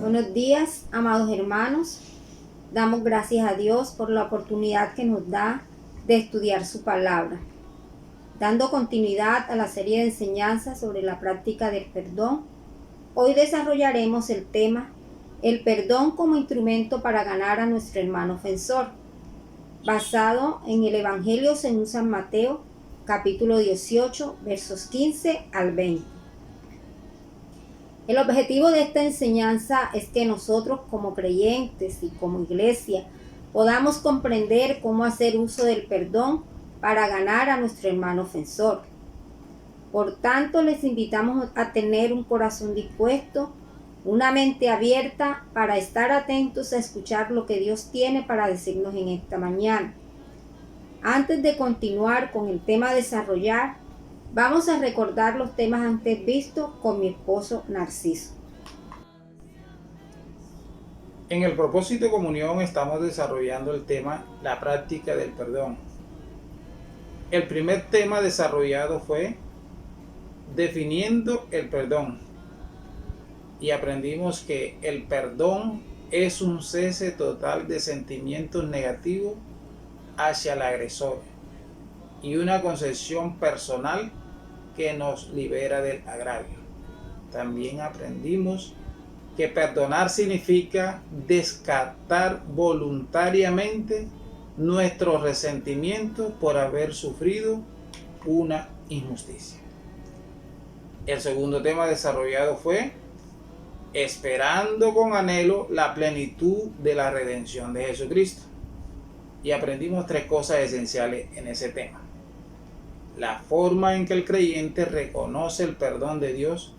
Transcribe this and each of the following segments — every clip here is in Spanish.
Buenos días, amados hermanos. Damos gracias a Dios por la oportunidad que nos da de estudiar su palabra. Dando continuidad a la serie de enseñanzas sobre la práctica del perdón, hoy desarrollaremos el tema el perdón como instrumento para ganar a nuestro hermano ofensor, basado en el Evangelio según San Mateo, capítulo 18, versos 15 al 20. El objetivo de esta enseñanza es que nosotros como creyentes y como iglesia podamos comprender cómo hacer uso del perdón para ganar a nuestro hermano ofensor. Por tanto, les invitamos a tener un corazón dispuesto, una mente abierta para estar atentos a escuchar lo que Dios tiene para decirnos en esta mañana. Antes de continuar con el tema a desarrollar, vamos a recordar los temas antes vistos con mi esposo Narciso. En el propósito de comunión estamos desarrollando el tema la práctica del perdón. El primer tema desarrollado fue definiendo el perdón y aprendimos que el perdón es un cese total de sentimientos negativos hacia el agresor y una concesión personal que nos libera del agravio. También aprendimos que perdonar significa descartar voluntariamente nuestro resentimiento por haber sufrido una injusticia. El segundo tema desarrollado fue esperando con anhelo la plenitud de la redención de Jesucristo. Y aprendimos tres cosas esenciales en ese tema. La forma en que el creyente reconoce el perdón de Dios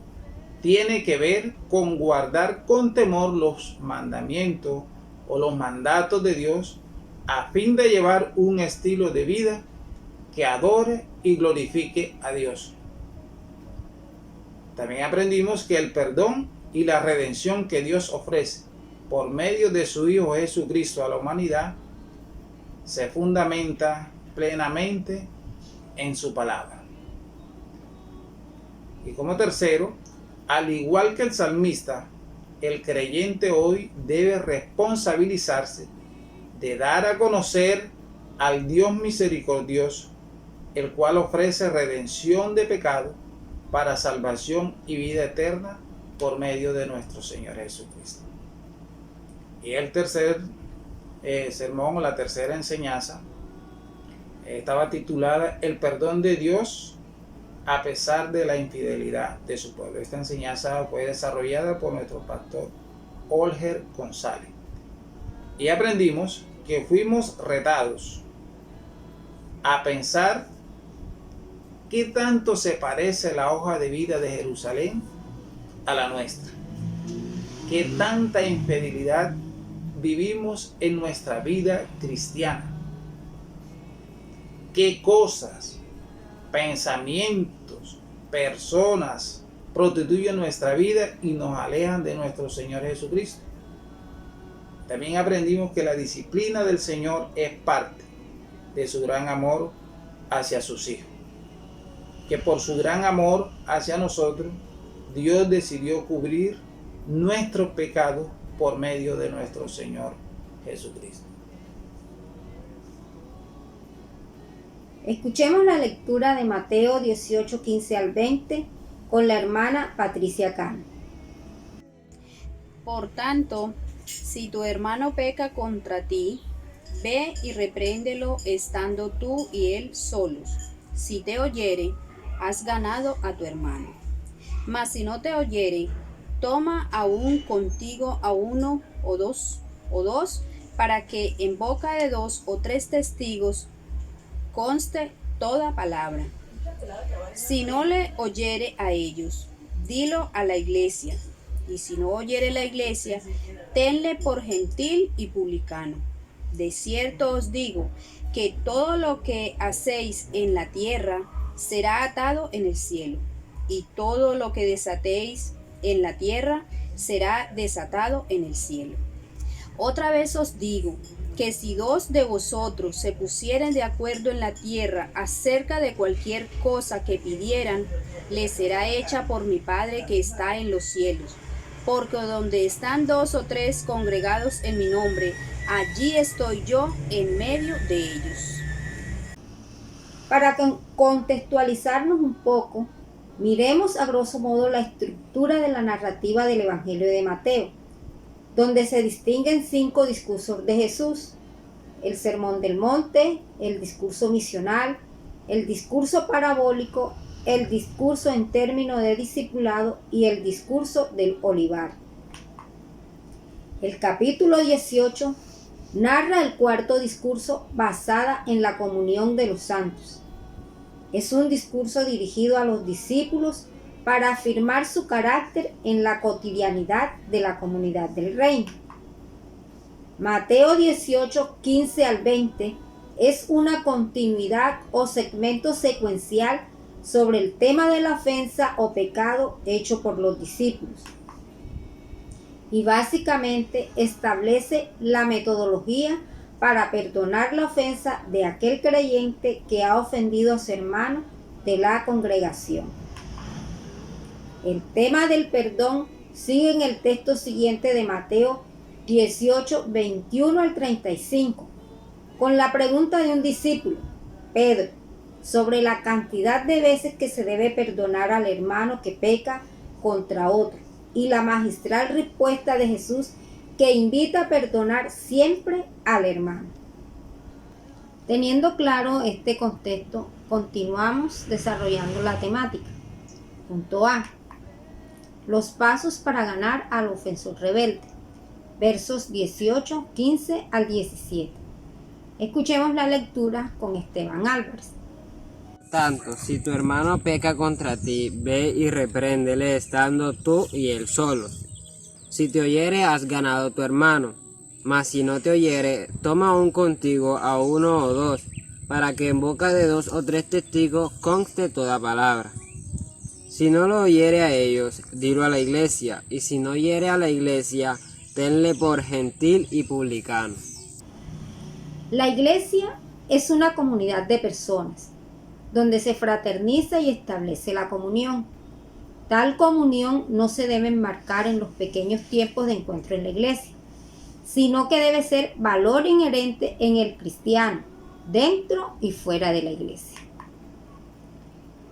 tiene que ver con guardar con temor los mandamientos o los mandatos de Dios a fin de llevar un estilo de vida que adore y glorifique a Dios. También aprendimos que el perdón y la redención que Dios ofrece por medio de su Hijo Jesucristo a la humanidad se fundamenta plenamente en su palabra. Y como tercero, al igual que el salmista, el creyente hoy debe responsabilizarse de dar a conocer al Dios misericordioso, el cual ofrece redención de pecado para salvación y vida eterna por medio de nuestro Señor Jesucristo. Y el tercer sermón o la tercera enseñanza estaba titulada El perdón de Dios a pesar de la infidelidad de su pueblo. Esta enseñanza fue desarrollada por nuestro pastor Olger González. Y aprendimos que fuimos retados a pensar qué tanto se parece la hoja de vida de Jerusalén a la nuestra. Qué tanta infidelidad vivimos en nuestra vida cristiana. Qué cosas, pensamientos, personas prostituyen nuestra vida y nos alejan de nuestro Señor Jesucristo. También aprendimos que la disciplina del Señor es parte de su gran amor hacia sus hijos. Que por su gran amor hacia nosotros, Dios decidió cubrir nuestros pecados por medio de nuestro Señor Jesucristo. Escuchemos la lectura de Mateo 18, 15 al 20 con la hermana Patricia Cano. Por tanto, si tu hermano peca contra ti, ve y repréndelo estando tú y él solos. Si te oyere, has ganado a tu hermano. Mas si no te oyere, toma aún contigo a uno o dos, para que en boca de 2 o 3 testigos conste toda palabra. Si no le oyere a ellos, dilo a la iglesia. Y si no oyere la iglesia, tenle por gentil y publicano. De cierto os digo que todo lo que hacéis en la tierra será atado en el cielo, y todo lo que desatéis en la tierra será desatado en el cielo. Otra vez os digo, que si dos de vosotros se pusieren de acuerdo en la tierra acerca de cualquier cosa que pidieran, les será hecha por mi Padre que está en los cielos. Porque donde están 2 o 3 congregados en mi nombre, allí estoy yo en medio de ellos. Para contextualizarnos un poco, miremos a grosso modo la estructura de la narrativa del Evangelio de Mateo, donde se distinguen 5 discursos de Jesús: el Sermón del Monte, el discurso misional, el discurso parabólico, el discurso en términos de discipulado y el discurso del olivar. El capítulo 18 narra el cuarto discurso basada en la comunión de los santos. Es un discurso dirigido a los discípulos para afirmar su carácter en la cotidianidad de la comunidad del reino. Mateo 18, 15 al 20 es una continuidad o segmento secuencial sobre el tema de la ofensa o pecado hecho por los discípulos. Y básicamente establece la metodología para perdonar la ofensa de aquel creyente que ha ofendido a su hermano de la congregación. El tema del perdón sigue en el texto siguiente de Mateo 18, 21 al 35, con la pregunta de un discípulo, Pedro, sobre la cantidad de veces que se debe perdonar al hermano que peca contra otro, y la magistral respuesta de Jesús que invita a perdonar siempre al hermano. Teniendo claro este contexto, continuamos desarrollando la temática. Punto A. Los pasos para ganar al ofensor rebelde. Versos 18, 15 al 17. Escuchemos la lectura con Esteban Álvarez. Tanto, si tu hermano peca contra ti, ve y repréndele estando tú y él solos. Si te oyere, has ganado a tu hermano. Mas si no te oyere, toma aún contigo a 1 o 2, para que en boca de 2 o 3 testigos conste toda palabra. Si no lo oyere a ellos, dilo a la iglesia, y si no oyere a la iglesia, tenle por gentil y publicano. La iglesia es una comunidad de personas, donde se fraterniza y establece la comunión. Tal comunión no se debe enmarcar en los pequeños tiempos de encuentro en la iglesia, sino que debe ser valor inherente en el cristiano, dentro y fuera de la iglesia.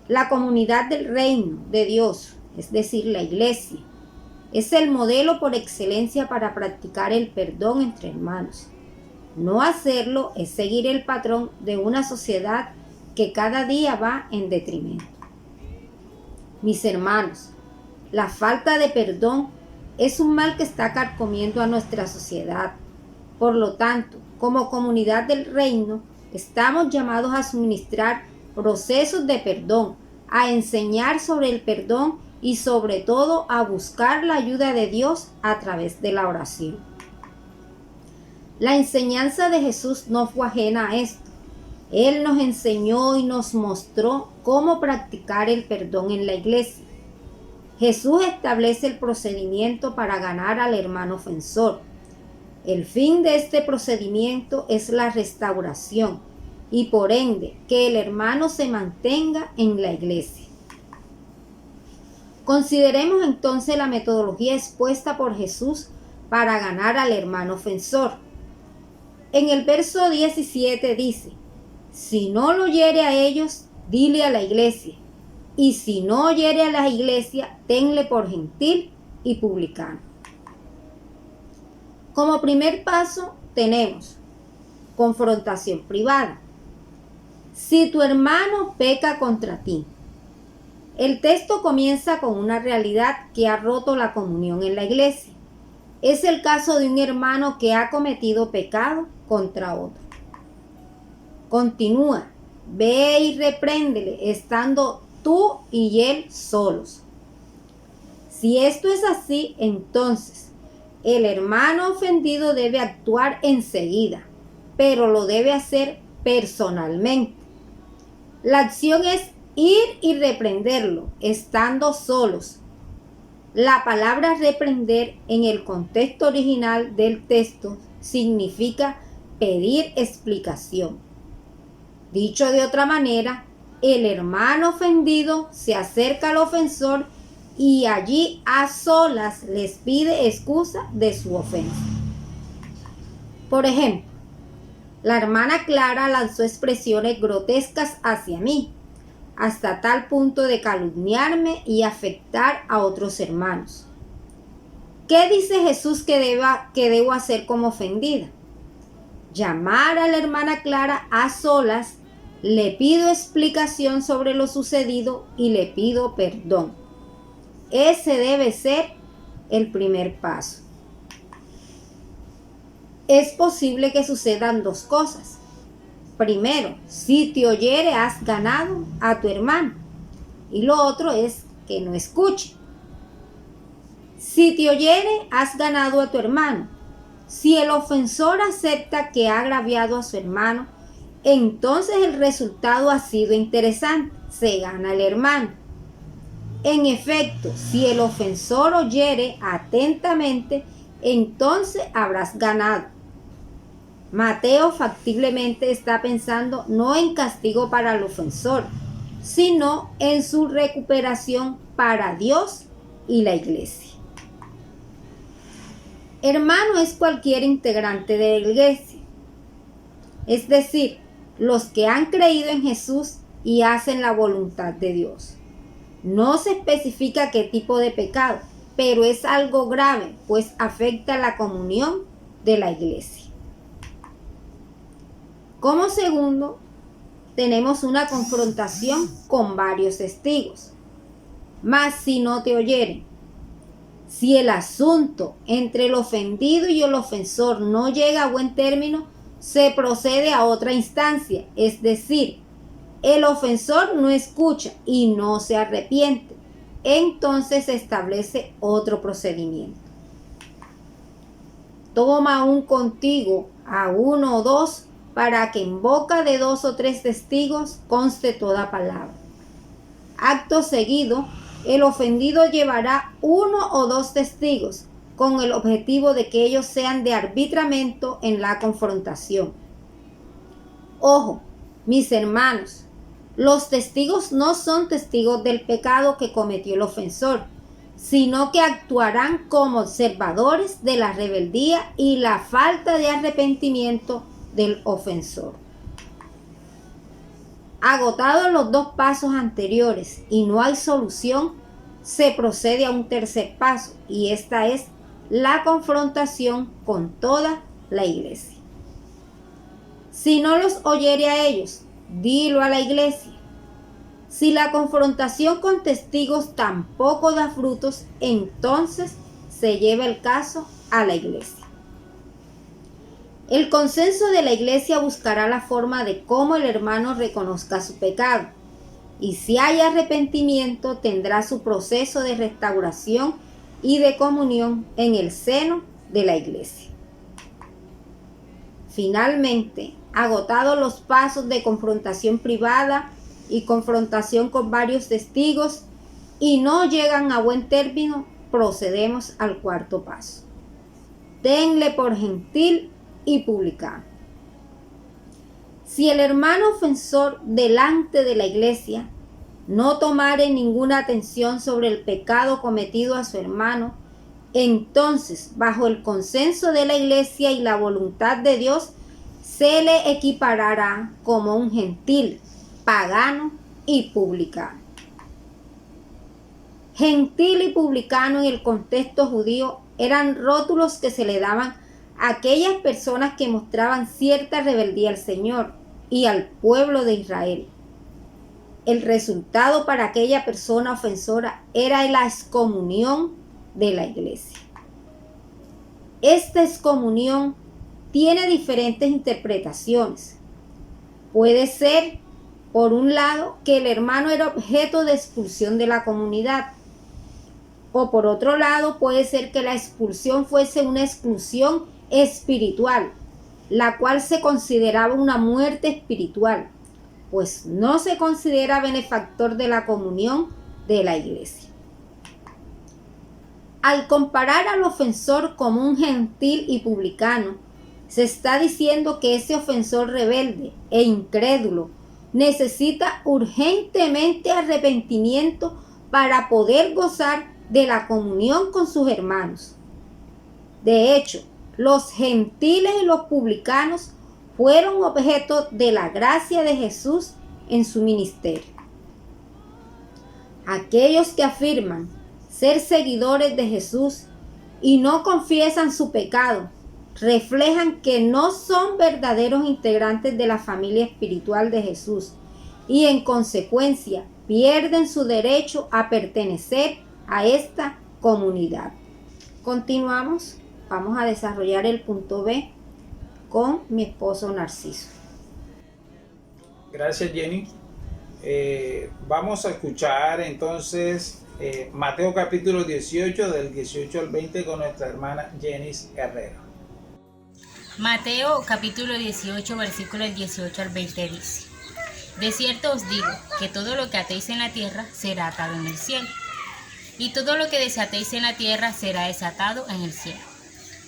La comunidad del reino de Dios, es decir, la iglesia, es el modelo por excelencia para practicar el perdón entre hermanos. No hacerlo es seguir el patrón de una sociedad que cada día va en detrimento. Mis hermanos, la falta de perdón es un mal que está carcomiendo a nuestra sociedad. Por lo tanto, como comunidad del reino, estamos llamados a suministrar procesos de perdón, a enseñar sobre el perdón y sobre todo a buscar la ayuda de Dios a través de la oración. La enseñanza de Jesús no fue ajena a esto. Él nos enseñó y nos mostró cómo practicar el perdón en la iglesia. Jesús establece el procedimiento para ganar al hermano ofensor. El fin de este procedimiento es la restauración y por ende que el hermano se mantenga en la iglesia. Consideremos entonces la metodología expuesta por Jesús para ganar al hermano ofensor. En el verso 17 dice: si no lo oyere a ellos, dile a la iglesia, y si no oyere a la iglesia, tenle por gentil y publicano. Como primer paso tenemos confrontación privada. Si tu hermano peca contra ti. El texto comienza con una realidad que ha roto la comunión en la iglesia. Es el caso de un hermano que ha cometido pecado contra otro. Continúa, ve y repréndele, estando tú y él solos. Si esto es así, entonces el hermano ofendido debe actuar enseguida, pero lo debe hacer personalmente. La acción es ir y reprenderlo, estando solos. La palabra reprender en el contexto original del texto significa pedir explicación. Dicho de otra manera, el hermano ofendido se acerca al ofensor y allí a solas les pide excusa de su ofensa. Por ejemplo, la hermana Clara lanzó expresiones grotescas hacia mí, hasta tal punto de calumniarme y afectar a otros hermanos. ¿Qué dice Jesús que debo hacer como ofendida? Llamar a la hermana Clara a solas, le pido explicación sobre lo sucedido y le pido perdón. Ese debe ser el primer paso. Es posible que sucedan dos cosas. Primero, si te oyere, has ganado a tu hermano. Y lo otro es que no escuche. Si te oyere, has ganado a tu hermano. Si el ofensor acepta que ha agraviado a su hermano, entonces el resultado ha sido interesante. Se gana el hermano. En efecto, si el ofensor oyere atentamente, entonces habrás ganado. Mateo factiblemente está pensando no en castigo para el ofensor, sino en su recuperación para Dios y la iglesia. Hermano es cualquier integrante de la iglesia, es decir, los que han creído en Jesús y hacen la voluntad de Dios. No se especifica qué tipo de pecado, pero es algo grave, pues afecta la comunión de la iglesia. Como segundo, tenemos una confrontación con varios testigos. Mas si no te oyeren, si el asunto entre el ofendido y el ofensor no llega a buen término, se procede a otra instancia, es decir, el ofensor no escucha y no se arrepiente, entonces se establece otro procedimiento. Toma aún contigo a uno o dos, para que en boca de 2 o 3 testigos conste toda palabra. Acto seguido, el ofendido llevará 1 o 2 testigos, con el objetivo de que ellos sean de arbitramiento en la confrontación. Ojo, mis hermanos, los testigos no son testigos del pecado que cometió el ofensor, sino que actuarán como observadores de la rebeldía y la falta de arrepentimiento del ofensor. Agotados los 2 pasos anteriores y no hay solución, se procede a un tercer paso, y esta es la confrontación con toda la iglesia. Si no los oyere a ellos, dilo a la iglesia. Si la confrontación con testigos tampoco da frutos, entonces se lleva el caso a la iglesia. El consenso de la iglesia buscará la forma de cómo el hermano reconozca su pecado, y si hay arrepentimiento tendrá su proceso de restauración y de comunión en el seno de la iglesia. Finalmente, agotados los pasos de confrontación privada y confrontación con varios testigos y no llegan a buen término, procedemos al cuarto paso. Tenle por gentil y publicano. Si el hermano ofensor delante de la iglesia no tomare ninguna atención sobre el pecado cometido a su hermano, entonces, bajo el consenso de la iglesia y la voluntad de Dios, se le equiparará como un gentil, pagano y publicano. Gentil y publicano en el contexto judío eran rótulos que se le daban a aquellas personas que mostraban cierta rebeldía al Señor y al pueblo de Israel. El resultado para aquella persona ofensora era la excomunión de la iglesia. Esta excomunión tiene diferentes interpretaciones. Puede ser, por un lado, que el hermano era objeto de expulsión de la comunidad, o por otro lado puede ser que la expulsión fuese una exclusión espiritual, la cual se consideraba una muerte espiritual, pues no se considera benefactor de la comunión de la iglesia. Al comparar al ofensor como un gentil y publicano, Se está diciendo que ese ofensor rebelde e incrédulo necesita urgentemente arrepentimiento para poder gozar de la comunión con sus hermanos. De hecho, los gentiles y los publicanos fueron objeto de la gracia de Jesús en su ministerio. Aquellos que afirman ser seguidores de Jesús y no confiesan su pecado, reflejan que no son verdaderos integrantes de la familia espiritual de Jesús y en consecuencia pierden su derecho a pertenecer a esta comunidad. Continuamos, vamos a desarrollar el punto B con mi esposo Narciso. Gracias, Jenny. Vamos a escuchar entonces Mateo capítulo 18 del 18 al 20 con nuestra hermana Jenny Herrera. Mateo capítulo 18 versículos 18 al 20 dice: De cierto os digo que todo lo que atéis en la tierra será atado en el cielo, y todo lo que desatéis en la tierra será desatado en el cielo.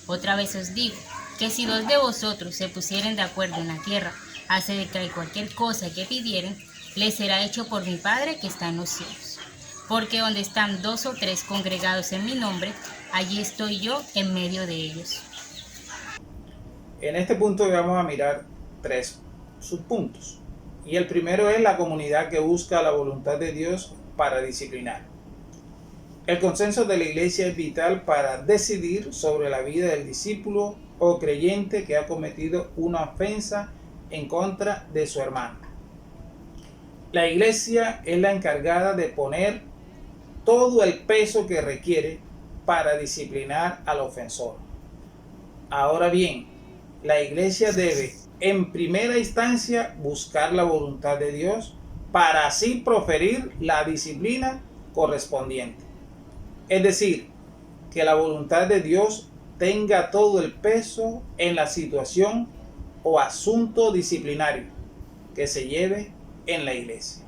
Otra vez os digo que si dos de vosotros se pusieren de acuerdo en la tierra acerca de cualquier cosa que pidieren, les será hecho por mi Padre que está en los cielos. Porque donde están 2 o 3 congregados en mi nombre, allí estoy yo en medio de ellos. En este punto vamos a mirar 3 subpuntos. Y el primero es la comunidad que busca la voluntad de Dios para disciplinar. El consenso de la iglesia es vital para decidir sobre la vida del discípulo o creyente que ha cometido una ofensa en contra de su hermano. La iglesia es la encargada de poner todo el peso que requiere para disciplinar al ofensor. Ahora bien, la iglesia debe, en primera instancia, buscar la voluntad de Dios para así proferir la disciplina correspondiente. Es decir, que la voluntad de Dios tenga todo el peso en la situación o asunto disciplinario que se lleve en la iglesia.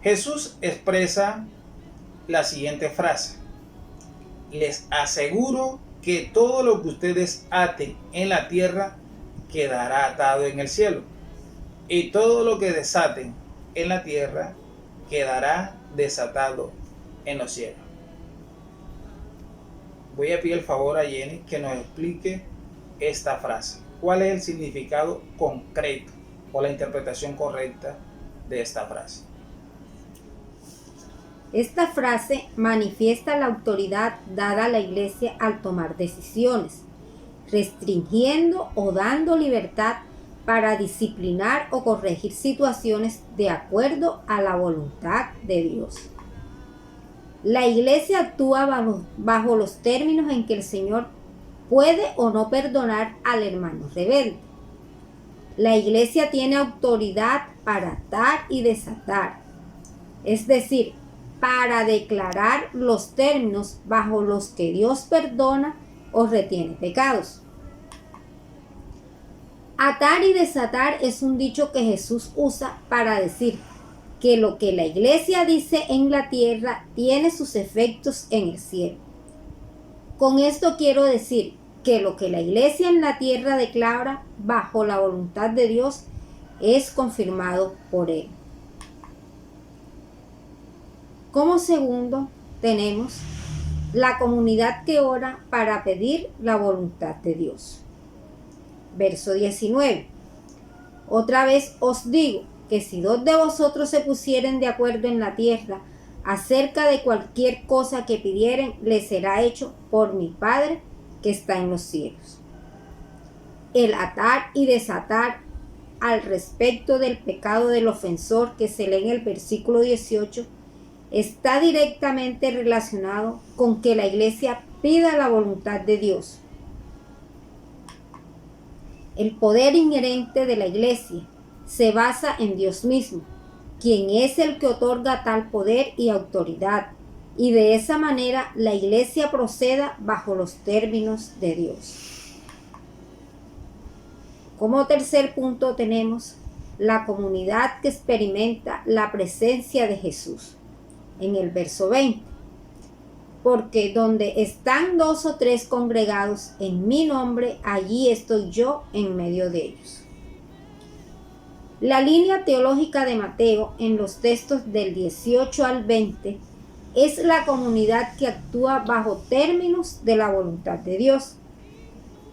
Jesús expresa la siguiente frase: les aseguro que todo lo que ustedes aten en la tierra quedará atado en el cielo, y todo lo que desaten en la tierra quedará desatado en los cielos. Voy a pedir el favor a Jenny que nos explique esta frase. ¿Cuál es el significado concreto o la interpretación correcta de esta frase? Esta frase manifiesta la autoridad dada a la iglesia al tomar decisiones, restringiendo o dando libertad para disciplinar o corregir situaciones de acuerdo a la voluntad de Dios. La iglesia actúa bajo los términos en que el Señor puede o no perdonar al hermano rebelde. La iglesia tiene autoridad para atar y desatar, es decir, para declarar los términos bajo los que Dios perdona o retiene pecados. Atar y desatar es un dicho que Jesús usa para decir que lo que la iglesia dice en la tierra tiene sus efectos en el cielo. Con esto quiero decir que lo que la iglesia en la tierra declara bajo la voluntad de Dios es confirmado por Él. Como segundo, tenemos la comunidad que ora para pedir la voluntad de Dios. Verso 19. Otra vez os digo que si dos de vosotros se pusieren de acuerdo en la tierra acerca de cualquier cosa que pidieren, les será hecho por mi Padre que está en los cielos. El atar y desatar al respecto del pecado del ofensor que se lee en el versículo 18 está directamente relacionado con que la iglesia pida la voluntad de Dios. El poder inherente de la iglesia se basa en Dios mismo, quien es el que otorga tal poder y autoridad, y de esa manera la iglesia proceda bajo los términos de Dios. Como tercer punto tenemos la comunidad que experimenta la presencia de Jesús. En el verso 20, porque donde están 2 o 3 congregados en mi nombre, allí estoy yo en medio de ellos. La línea teológica de Mateo en los textos del 18 al 20 es la comunidad que actúa bajo términos de la voluntad de Dios.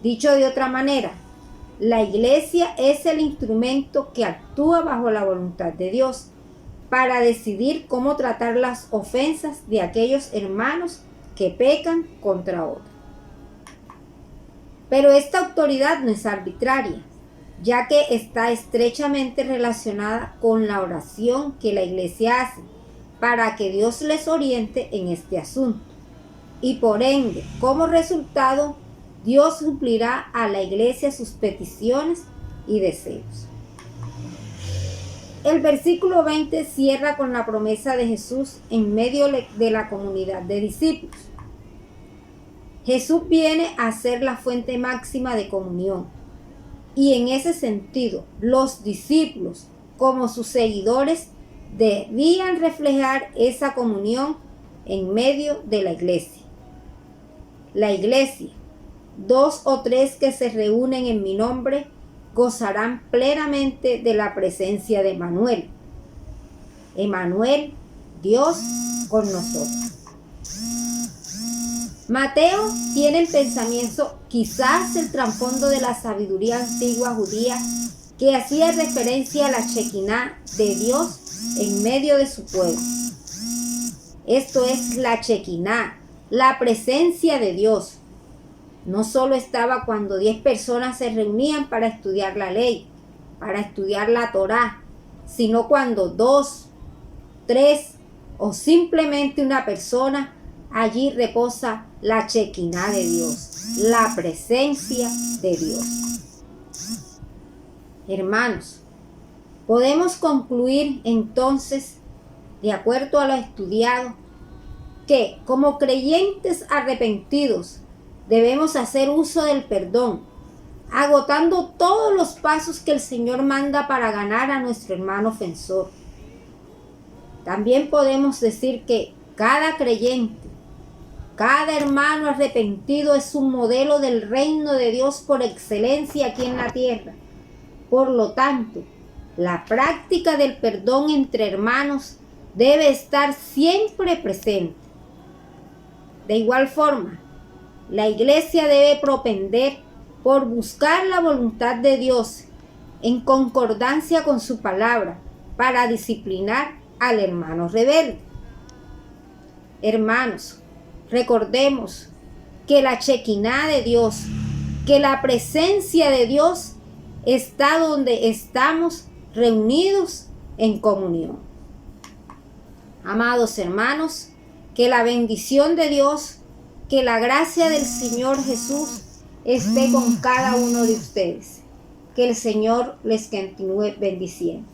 Dicho de otra manera, la iglesia es el instrumento que actúa bajo la voluntad de Dios para decidir cómo tratar las ofensas de aquellos hermanos que pecan contra otros. Pero esta autoridad no es arbitraria, ya que está estrechamente relacionada con la oración que la iglesia hace para que Dios les oriente en este asunto. Y por ende, como resultado, Dios suplirá a la iglesia sus peticiones y deseos. El versículo 20 cierra con la promesa de Jesús en medio de la comunidad de discípulos. Jesús viene a ser la fuente máxima de comunión. Y en ese sentido, los discípulos, como sus seguidores, debían reflejar esa comunión en medio de la iglesia. La iglesia, 2 o 3 que se reúnen en mi nombre, gozarán plenamente de la presencia de Emmanuel. Emmanuel, Dios con nosotros. Mateo tiene el pensamiento, quizás el trasfondo de la sabiduría antigua judía, que hacía referencia a la Shekinah de Dios en medio de su pueblo. Esto es la Shekinah, la presencia de Dios. No solo estaba cuando 10 personas se reunían para estudiar la ley, para estudiar la Torá, sino cuando 2, 3 o simplemente una persona, allí reposa la Shekinah de Dios, la presencia de Dios. Hermanos, podemos concluir entonces, de acuerdo a lo estudiado, que como creyentes arrepentidos debemos hacer uso del perdón, agotando todos los pasos que el Señor manda para ganar a nuestro hermano ofensor. También podemos decir que cada creyente, cada hermano arrepentido es un modelo del reino de Dios por excelencia aquí en la tierra. Por lo tanto, la práctica del perdón entre hermanos debe estar siempre presente. De igual forma, la iglesia debe propender por buscar la voluntad de Dios en concordancia con su palabra para disciplinar al hermano rebelde. Hermanos, recordemos que la Shekinah de Dios, que la presencia de Dios está donde estamos reunidos en comunión. Amados hermanos, que la bendición de Dios, que la gracia del Señor Jesús esté con cada uno de ustedes. Que el Señor les continúe bendiciendo.